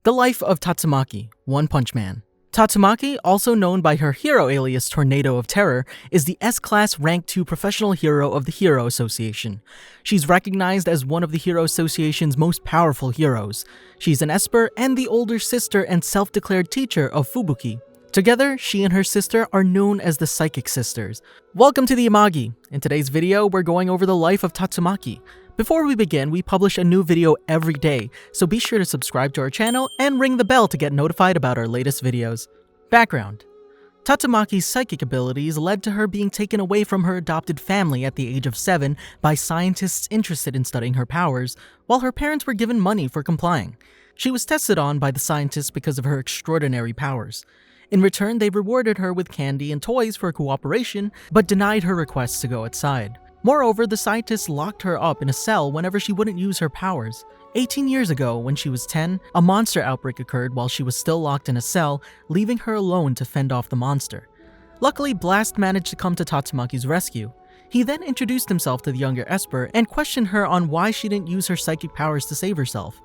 The life of Tatsumaki, One Punch Man. Tatsumaki, also known by her hero alias Tornado of Terror, is the S-Class Rank 2 professional hero of the Hero Association. She's recognized as one of the Hero Association's most powerful heroes. She's an esper and the older sister and self-declared teacher of Fubuki. Together, she and her sister are known as the Psychic Sisters. Welcome to the Amagi. In today's video, we're going over the life of Tatsumaki. Before we begin, we publish a new video every day, so be sure to subscribe to our channel and ring the bell to get notified about our latest videos. Background: Tatsumaki's psychic abilities led to her being taken away from her adopted family at the age of 7 by scientists interested in studying her powers, while her parents were given money for complying. She was tested on by the scientists because of her extraordinary powers. In return, they rewarded her with candy and toys for cooperation, but denied her requests to go outside. Moreover, the scientists locked her up in a cell whenever she wouldn't use her powers. 18 years ago, when she was 10, a monster outbreak occurred while she was still locked in a cell, leaving her alone to fend off the monster. Luckily, Blast managed to come to Tatsumaki's rescue. He then introduced himself to the younger Esper and questioned her on why she didn't use her psychic powers to save herself.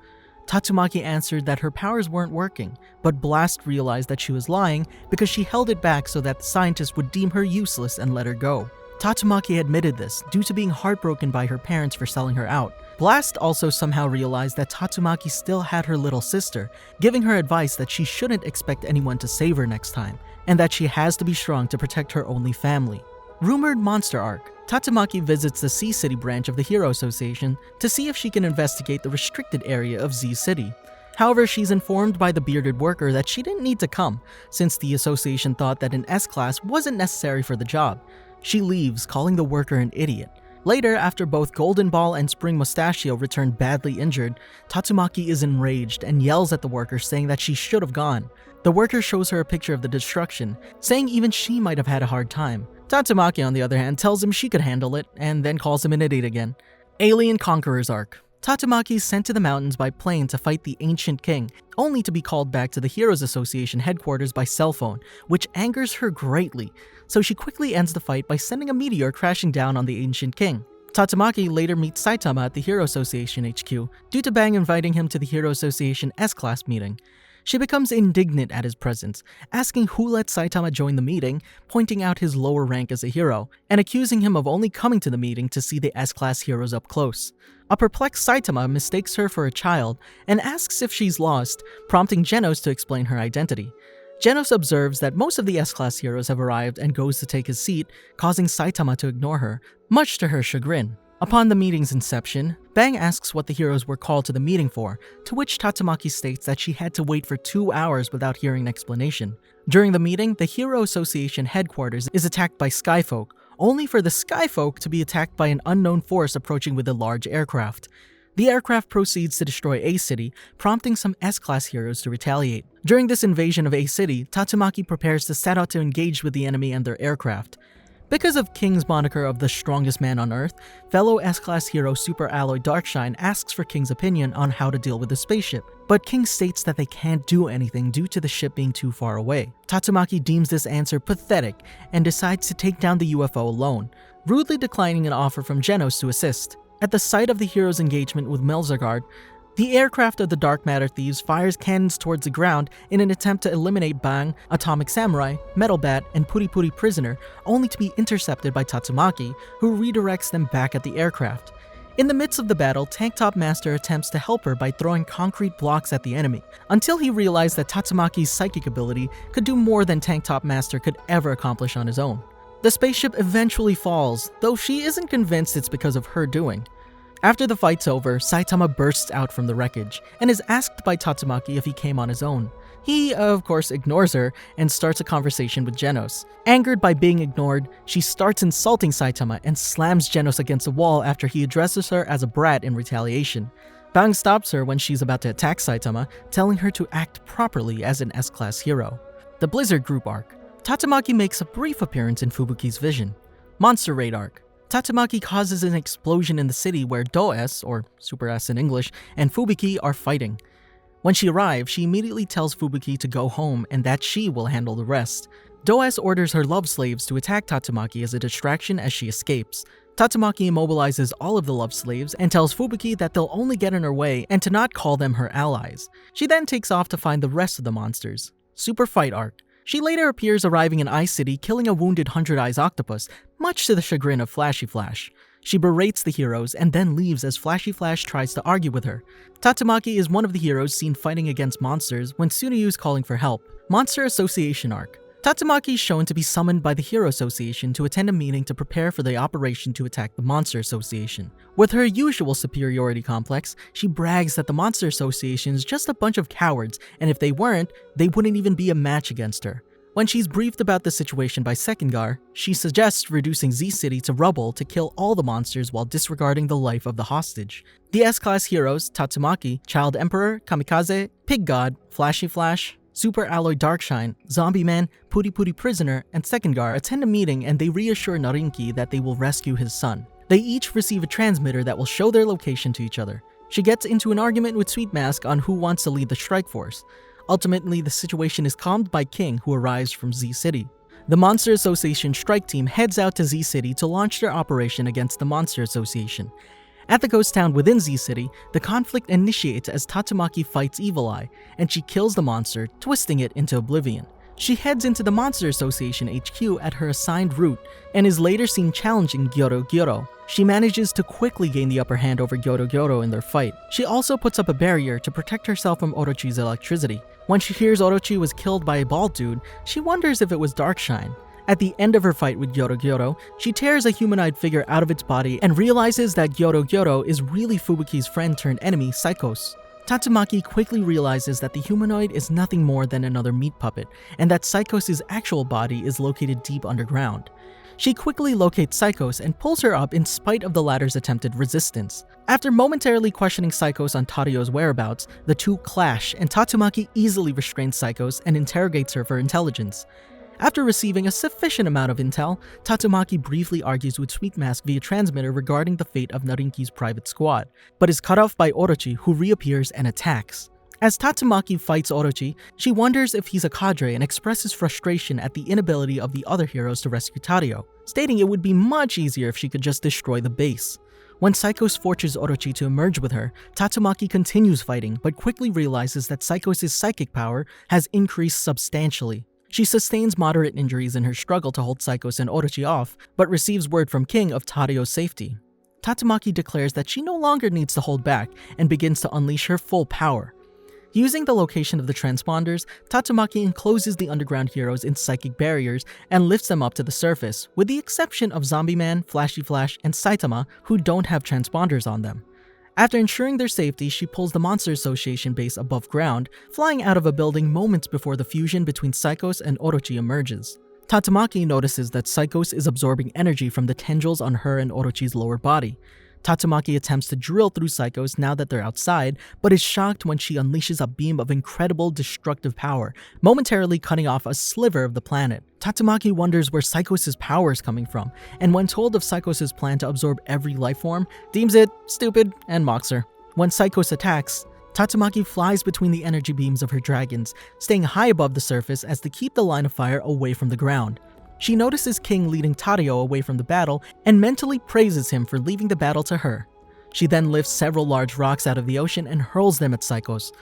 Tatsumaki answered that her powers weren't working, but Blast realized that she was lying because she held it back so that the scientists would deem her useless and let her go. Tatsumaki admitted this due to being heartbroken by her parents for selling her out. Blast also somehow realized that Tatsumaki still had her little sister, giving her advice that she shouldn't expect anyone to save her next time, and that she has to be strong to protect her only family. Rumored Monster Arc: Tatsumaki visits the Sea City branch of the Hero Association to see if she can investigate the restricted area of Z City. However, she's informed by the bearded worker that she didn't need to come, since the association thought that an S-Class wasn't necessary for the job. She leaves, calling the worker an idiot. Later, after both Golden Ball and Spring Mustachio return badly injured, Tatsumaki is enraged and yells at the worker, saying that she should have gone. The worker shows her a picture of the destruction, saying even she might have had a hard time. Tatsumaki, on the other hand, tells him she could handle it, and then calls him an idiot again. Alien Conquerors Arc: Tatsumaki is sent to the mountains by plane to fight the Ancient King, only to be called back to the Heroes Association headquarters by cell phone, which angers her greatly, so she quickly ends the fight by sending a meteor crashing down on the Ancient King. Tatsumaki later meets Saitama at the Hero Association HQ, due to Bang inviting him to the Hero Association S-Class meeting. She becomes indignant at his presence, asking who let Saitama join the meeting, pointing out his lower rank as a hero, and accusing him of only coming to the meeting to see the S-Class heroes up close. A perplexed Saitama mistakes her for a child and asks if she's lost, prompting Genos to explain her identity. Genos observes that most of the S-Class heroes have arrived and goes to take his seat, causing Saitama to ignore her, much to her chagrin. Upon the meeting's inception, Bang asks what the heroes were called to the meeting for, to which Tatsumaki states that she had to wait for 2 hours without hearing an explanation. During the meeting, the Hero Association headquarters is attacked by Skyfolk, only for the Skyfolk to be attacked by an unknown force approaching with a large aircraft. The aircraft proceeds to destroy A City, prompting some S-Class heroes to retaliate. During this invasion of A City, Tatsumaki prepares to set out to engage with the enemy and their aircraft. Because of King's moniker of the strongest man on Earth, fellow S-Class hero Super Alloy Darkshine asks for King's opinion on how to deal with the spaceship, but King states that they can't do anything due to the ship being too far away. Tatsumaki deems this answer pathetic and decides to take down the UFO alone, rudely declining an offer from Genos to assist. At the site of the hero's engagement with Melzargard, the aircraft of the Dark Matter Thieves fires cannons towards the ground in an attempt to eliminate Bang, Atomic Samurai, Metal Bat, and Puri Puri Prisoner, only to be intercepted by Tatsumaki, who redirects them back at the aircraft. In the midst of the battle, Tank Top Master attempts to help her by throwing concrete blocks at the enemy, until he realized that Tatsumaki's psychic ability could do more than Tank Top Master could ever accomplish on his own. The spaceship eventually falls, though she isn't convinced it's because of her doing. After the fight's over, Saitama bursts out from the wreckage and is asked by Tatsumaki if he came on his own. He, of course, ignores her and starts a conversation with Genos. Angered by being ignored, she starts insulting Saitama and slams Genos against a wall after he addresses her as a brat in retaliation. Bang stops her when she's about to attack Saitama, telling her to act properly as an S-Class hero. The Blizzard Group Arc: Tatsumaki makes a brief appearance in Fubuki's vision. Monster Raid Arc: Tatsumaki causes an explosion in the city where Do-S, or Super S in English, and Fubuki are fighting. When she arrives, she immediately tells Fubuki to go home and that she will handle the rest. Do-S orders her love slaves to attack Tatsumaki as a distraction as she escapes. Tatsumaki immobilizes all of the love slaves and tells Fubuki that they'll only get in her way and to not call them her allies. She then takes off to find the rest of the monsters. Super Fight Arc. She later appears arriving in Ice City, killing a wounded 100 Eyes octopus, much to the chagrin of Flashy Flash. She berates the heroes and then leaves as Flashy Flash tries to argue with her. Tatsumaki is one of the heroes seen fighting against monsters when Tsunoyu is calling for help. Monster Association Arc. Tatsumaki is shown to be summoned by the Hero Association to attend a meeting to prepare for the operation to attack the Monster Association. With her usual superiority complex, she brags that the Monster Association is just a bunch of cowards, and if they weren't, they wouldn't even be a match against her. When she's briefed about the situation by Sekengar, she suggests reducing Z-City to rubble to kill all the monsters while disregarding the life of the hostage. The S-Class heroes, Tatsumaki, Child Emperor, Kamikaze, Pig God, Flashy Flash, Super Alloy Darkshine, Zombie Man, Puri Puri Prisoner, and Sekengar attend a meeting and they reassure Narinki that they will rescue his son. They each receive a transmitter that will show their location to each other. She gets into an argument with Sweet Mask on who wants to lead the strike force. Ultimately, the situation is calmed by King, who arrives from Z-City. The Monster Association strike team heads out to Z-City to launch their operation against the Monster Association. At the ghost town within Z-City, the conflict initiates as Tatsumaki fights Evil Eye, and she kills the monster, twisting it into oblivion. She heads into the Monster Association HQ at her assigned route, and is later seen challenging Gyoro Gyoro. She manages to quickly gain the upper hand over Gyoro Gyoro in their fight. She also puts up a barrier to protect herself from Orochi's electricity. When she hears Orochi was killed by a bald dude, she wonders if it was Darkshine. At the end of her fight with Gyoro Gyoro, she tears a humanoid figure out of its body and realizes that Gyoro Gyoro is really Fubuki's friend turned enemy, Psychos. Tatsumaki quickly realizes that the humanoid is nothing more than another meat puppet, and that Psychos' actual body is located deep underground. She quickly locates Psychos and pulls her up in spite of the latter's attempted resistance. After momentarily questioning Psychos on Tadio's whereabouts, the two clash and Tatsumaki easily restrains Psychos and interrogates her for intelligence. After receiving a sufficient amount of intel, Tatsumaki briefly argues with Sweet Mask via transmitter regarding the fate of Narinki's private squad, but is cut off by Orochi, who reappears and attacks. As Tatsumaki fights Orochi, she wonders if he's a cadre and expresses frustration at the inability of the other heroes to rescue Tadio, stating it would be much easier if she could just destroy the base. When Psychos forces Orochi to emerge with her, Tatsumaki continues fighting, but quickly realizes that Psychos' psychic power has increased substantially. She sustains moderate injuries in her struggle to hold Psychos and Orochi off, but receives word from King of Tadio's safety. Tatsumaki declares that she no longer needs to hold back and begins to unleash her full power. Using the location of the transponders, Tatsumaki encloses the underground heroes in psychic barriers and lifts them up to the surface, with the exception of Zombie Man, Flashy Flash, and Saitama, who don't have transponders on them. After ensuring their safety, she pulls the Monster Association base above ground, flying out of a building moments before the fusion between Psychos and Orochi emerges. Tatsumaki notices that Psychos is absorbing energy from the tendrils on her and Orochi's lower body. Tatsumaki attempts to drill through Psychos now that they're outside, but is shocked when she unleashes a beam of incredible destructive power, momentarily cutting off a sliver of the planet. Tatsumaki wonders where Psychos' power is coming from, and when told of Psychos' plan to absorb every life form, deems it stupid and mocks her. When Psychos attacks, Tatsumaki flies between the energy beams of her dragons, staying high above the surface as to keep the line of fire away from the ground. She notices King leading Tadio away from the battle and mentally praises him for leaving the battle to her. She then lifts several large rocks out of the ocean and hurls them at Psychos,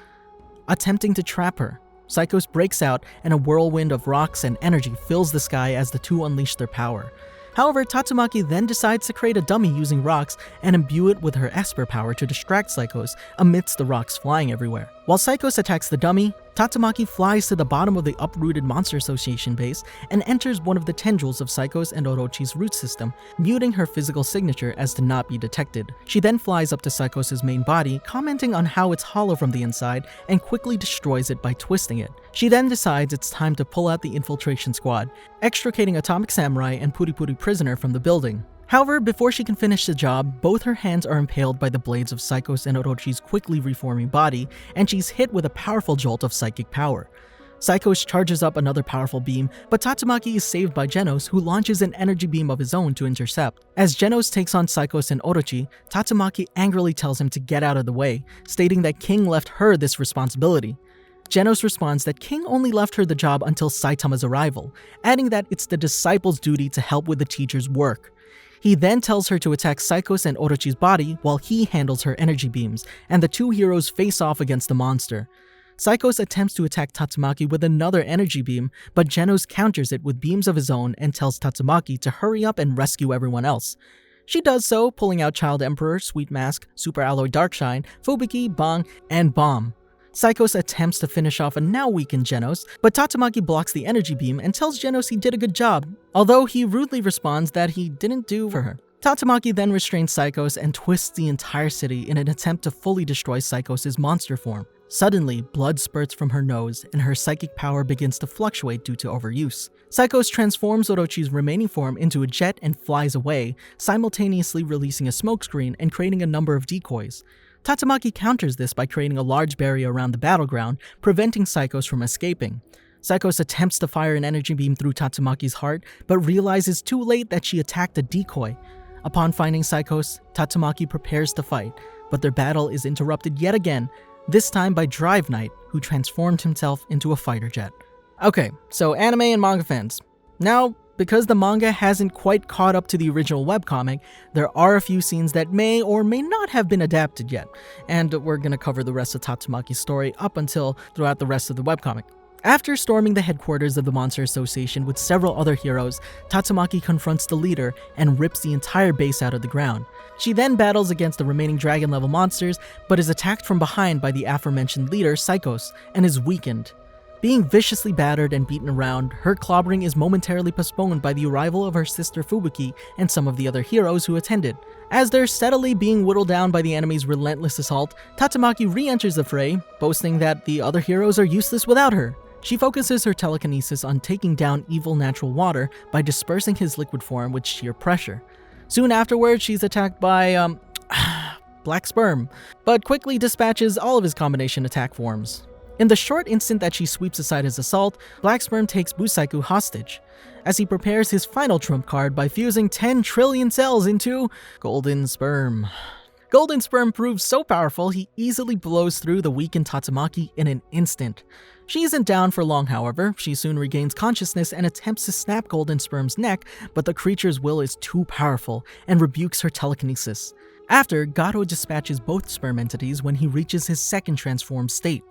attempting to trap her. Psychos breaks out and a whirlwind of rocks and energy fills the sky as the two unleash their power. However, Tatsumaki then decides to create a dummy using rocks and imbue it with her esper power to distract Psychos amidst the rocks flying everywhere. While Psychos attacks the dummy, Tatsumaki flies to the bottom of the uprooted Monster Association base and enters one of the tendrils of Psychos and Orochi's root system, muting her physical signature as to not be detected. She then flies up to Psychos' main body, commenting on how it's hollow from the inside, and quickly destroys it by twisting it. She then decides it's time to pull out the infiltration squad, extricating Atomic Samurai and Puri Puri Prisoner from the building. However, before she can finish the job, both her hands are impaled by the blades of Psychos and Orochi's quickly reforming body, and she's hit with a powerful jolt of psychic power. Psychos charges up another powerful beam, but Tatsumaki is saved by Genos, who launches an energy beam of his own to intercept. As Genos takes on Psychos and Orochi, Tatsumaki angrily tells him to get out of the way, stating that King left her this responsibility. Genos responds that King only left her the job until Saitama's arrival, adding that it's the disciple's duty to help with the teacher's work. He then tells her to attack Psychos and Orochi's body while he handles her energy beams, and the two heroes face off against the monster. Psychos attempts to attack Tatsumaki with another energy beam, but Genos counters it with beams of his own and tells Tatsumaki to hurry up and rescue everyone else. She does so, pulling out Child Emperor, Sweet Mask, Super Alloy Darkshine, Fubuki, Bang, and Bomb. Psychos attempts to finish off a now weakened Genos, but Tatsumaki blocks the energy beam and tells Genos he did a good job, although he rudely responds that he didn't do for her. Tatsumaki then restrains Psychos and twists the entire city in an attempt to fully destroy Psychos' monster form. Suddenly, blood spurts from her nose, and her psychic power begins to fluctuate due to overuse. Psychos transforms Orochi's remaining form into a jet and flies away, simultaneously releasing a smokescreen and creating a number of decoys. Tatsumaki counters this by creating a large barrier around the battleground, preventing Psychos from escaping. Psychos attempts to fire an energy beam through Tatsumaki's heart, but realizes too late that she attacked a decoy. Upon finding Psychos, Tatsumaki prepares to fight, but their battle is interrupted yet again, this time by Drive Knight, who transformed himself into a fighter jet. Okay, so anime and manga fans. Now, because the manga hasn't quite caught up to the original webcomic, there are a few scenes that may or may not have been adapted yet, and we're gonna cover the rest of Tatsumaki's story up until throughout the rest of the webcomic. After storming the headquarters of the Monster Association with several other heroes, Tatsumaki confronts the leader and rips the entire base out of the ground. She then battles against the remaining dragon-level monsters, but is attacked from behind by the aforementioned leader, Psychos, and is weakened. Being viciously battered and beaten around, her clobbering is momentarily postponed by the arrival of her sister Fubuki and some of the other heroes who attended. As they're steadily being whittled down by the enemy's relentless assault, Tatsumaki re-enters the fray, boasting that the other heroes are useless without her. She focuses her telekinesis on taking down evil natural water by dispersing his liquid form with sheer pressure. Soon afterwards, she's attacked by, Black Sperm, but quickly dispatches all of his combination attack forms. In the short instant that she sweeps aside his assault, Black Sperm takes Busaiku hostage, as he prepares his final trump card by fusing 10 trillion cells into Golden Sperm. Golden Sperm proves so powerful, he easily blows through the weakened Tatsumaki in an instant. She isn't down for long, however. She soon regains consciousness and attempts to snap Golden Sperm's neck, but the creature's will is too powerful and rebukes her telekinesis. After, Gato dispatches both sperm entities when he reaches his second transformed state.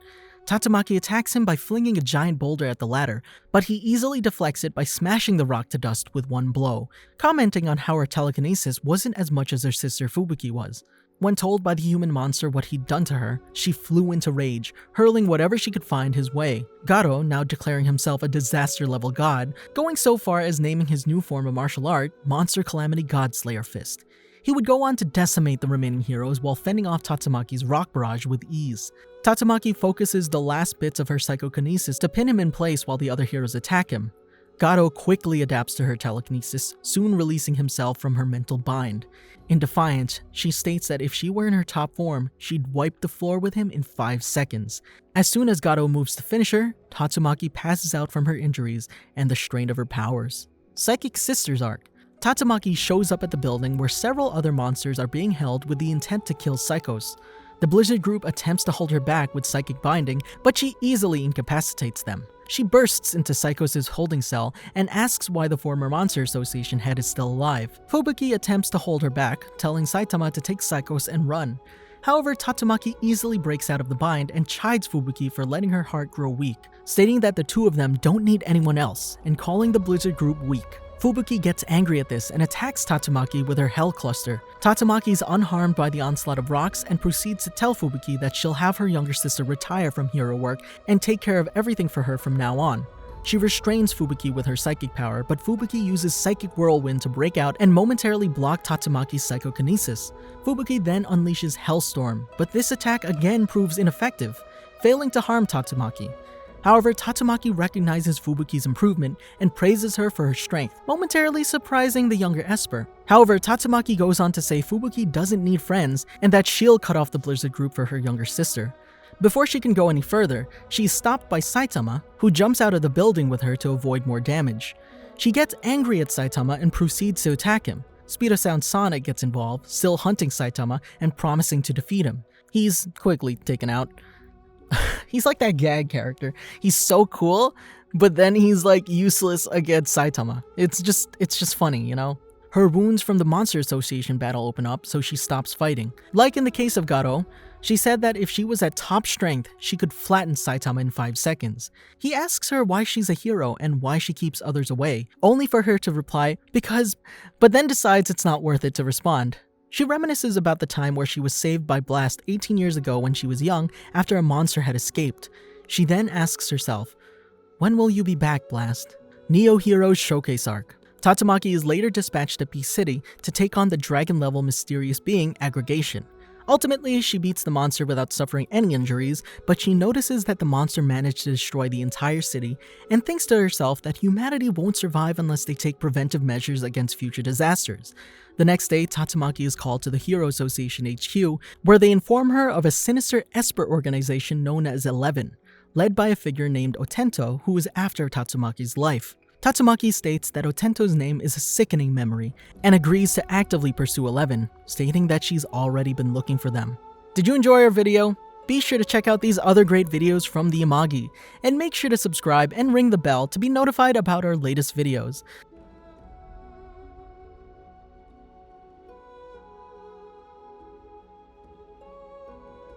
Tatsumaki attacks him by flinging a giant boulder at the latter, but he easily deflects it by smashing the rock to dust with one blow, commenting on how her telekinesis wasn't as much as her sister Fubuki was. When told by the human monster what he'd done to her, she flew into rage, hurling whatever she could find his way. Gato, now declaring himself a disaster-level god, going so far as naming his new form of martial art Monster Calamity Godslayer Fist. He would go on to decimate the remaining heroes while fending off Tatsumaki's rock barrage with ease. Tatsumaki focuses the last bits of her psychokinesis to pin him in place while the other heroes attack him. Gato quickly adapts to her telekinesis, soon releasing himself from her mental bind. In defiance, she states that if she were in her top form, she'd wipe the floor with him in 5 seconds. As soon as Gato moves to finish her, Tatsumaki passes out from her injuries and the strain of her powers. Psychic Sisters Arc. Tatsumaki shows up at the building where several other monsters are being held with the intent to kill Psychos. The Blizzard group attempts to hold her back with psychic binding, but she easily incapacitates them. She bursts into Psychos' holding cell and asks why the former Monster Association head is still alive. Fubuki attempts to hold her back, telling Saitama to take Psychos and run. However, Tatsumaki easily breaks out of the bind and chides Fubuki for letting her heart grow weak, stating that the two of them don't need anyone else, and calling the Blizzard group weak. Fubuki gets angry at this and attacks Tatsumaki with her Hell Cluster. Tatsumaki's unharmed by the onslaught of rocks and proceeds to tell Fubuki that she'll have her younger sister retire from hero work and take care of everything for her from now on. She restrains Fubuki with her psychic power, but Fubuki uses Psychic Whirlwind to break out and momentarily block Tatsumaki's psychokinesis. Fubuki then unleashes Hellstorm, but this attack again proves ineffective, failing to harm Tatsumaki. However, Tatsumaki recognizes Fubuki's improvement and praises her for her strength, momentarily surprising the younger Esper. However, Tatsumaki goes on to say Fubuki doesn't need friends and that she'll cut off the Blizzard group for her younger sister. Before she can go any further, she's stopped by Saitama, who jumps out of the building with her to avoid more damage. She gets angry at Saitama and proceeds to attack him. Speedosound Sonic gets involved, still hunting Saitama and promising to defeat him. He's quickly taken out. He's like that gag character. He's so cool, but then he's like useless against Saitama. It's just funny, you know? Her wounds from the Monster Association battle open up, so she stops fighting. Like in the case of Garo, she said that if she was at top strength, she could flatten Saitama in 5 seconds. He asks her why she's a hero and why she keeps others away, only for her to reply, because, but then decides it's not worth it to respond. She reminisces about the time where she was saved by Blast 18 years ago when she was young after a monster had escaped. She then asks herself, when will you be back, Blast? Neo Heroes Showcase Arc. Tatsumaki is later dispatched to Peace City to take on the dragon-level mysterious being Aggregation. Ultimately, she beats the monster without suffering any injuries, but she notices that the monster managed to destroy the entire city and thinks to herself that humanity won't survive unless they take preventive measures against future disasters. The next day, Tatsumaki is called to the Hero Association HQ, where they inform her of a sinister esper organization known as 11, led by a figure named Otento who is after Tatsumaki's life. Tatsumaki states that Otento's name is a sickening memory and agrees to actively pursue 11, stating that she's already been looking for them. Did you enjoy our video? Be sure to check out these other great videos from the Amagi, and make sure to subscribe and ring the bell to be notified about our latest videos.